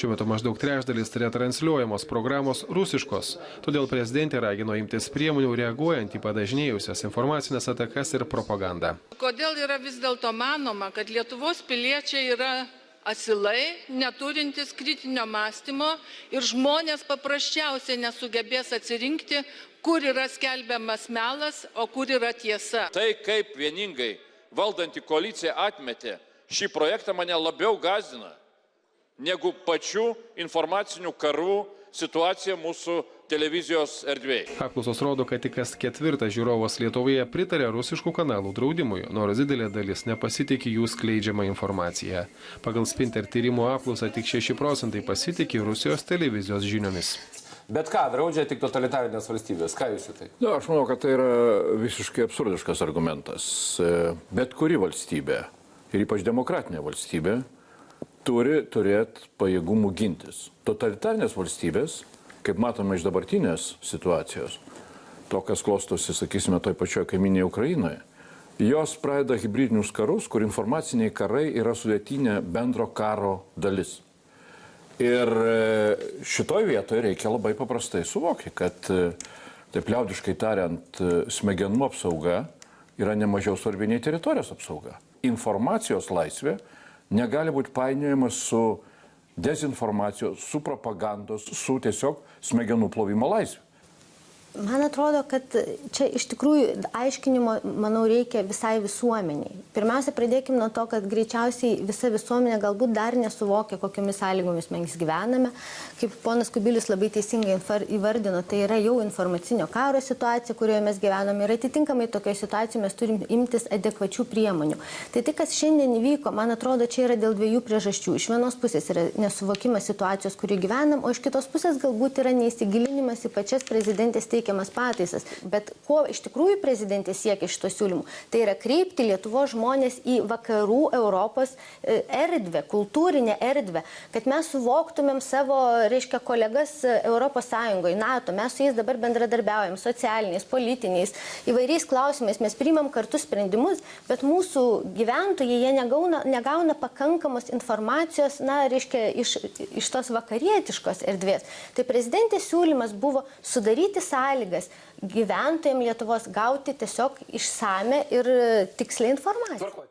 Šiuo metu maždaug trečdalis retransliuojamos programos rusiškos. Todėl prezidentė ragino imtis priemonių reaguojant į padažnėjusias informacinės atakas ir propagandą. Kodėl yra vis dėlto manoma, kad Lietuvos piliečiai yra asilai, neturintis kritinio mąstymo ir žmonės paprasčiausiai nesugebės atsirinkti, kur yra skelbiamas melas, o kur yra tiesa. Tai, kaip vieningai valdanti koalicija atmetė šį projektą, mane labiau gąsdina negu pačių informacinių karų situacija mūsų televizijos erdvėje. Apklausos rodo, kad tik kas ketvirtas žiūrovas Lietuvoje pritarė rusiškų kanalų draudimui, nors didelė dalis nepasitikė jų skleidžiamą informaciją. Pagal Spinter tyrimo apklausą tik 6% pasitikė Rusijos televizijos žiniomis. Bet ką draudžia tik totalitarinės valstybės? Ką jūs į tai? Aš manau, kad tai yra visiškai absurdiškas argumentas. Bet kuri valstybė, ir ypač demokratinė valstybė, turi turėti pajėgumų gintis. Totalitarinės valstybės, kaip matome iš dabartinės situacijos, to, kas klostosi, sakysime, toj pačioje kaiminėje Ukrainoje, jos pradeda hibridinius karus, kur informaciniai karai yra sudėtinė bendro karo dalis. Ir šitoj vietoje reikia labai paprastai suvokti, kad, taip liaudiškai tariant, smegenų apsauga yra nemažiau svarbi nei teritorijos apsauga. Informacijos laisvė negali būti painiojamas su dezinformacijos, su propagandos, su tiesiog smegenų plovimo laisvė. Man atrodo, kad čia iš tikrųjų aiškinimo, manau, reikia visai visuomeniai. Pirmiausia, pradėkime nuo to, kad greičiausiai visa visuomenė galbūt dar nesuvokia, kokiomis sąlygomis mes gyvename. Kaip ponas Kubilius labai teisingai įvardino, tai yra jau informacinio karo situacija, kurioje mes gyvename. Ir atitinkamai tokioje situacijoje mes turim imtis adekvačių priemonių. Tai, kas šiandien įvyko, man atrodo, čia yra dėl dviejų priežasčių. Iš vienos pusės yra nesuvokimas situacijos, kurioje gyvenam, o iš kitos pusės galbūt yra neįsigilinimas į pačias prezidentės pataisas. Bet ko iš tikrųjų prezidentė siekia šito siūlymų, tai yra kreipti Lietuvos žmonės į vakarų Europos erdvę, kultūrinę erdvę, kad mes suvoktumėm savo, reiškia, kolegas Europos Sąjungoje, NATO, mes su jais dabar bendradarbiaujam socialiniais, politiniais, įvairiais klausimais, mes priimam kartu sprendimus, bet mūsų gyventojai, jie negauna pakankamos informacijos, reiškia, iš tos vakarietiškos erdvės. Tai prezidentės siūlymas buvo sudaryti sąlygas gyventojams Lietuvos gauti tiesiog išsame ir tikslią informaciją.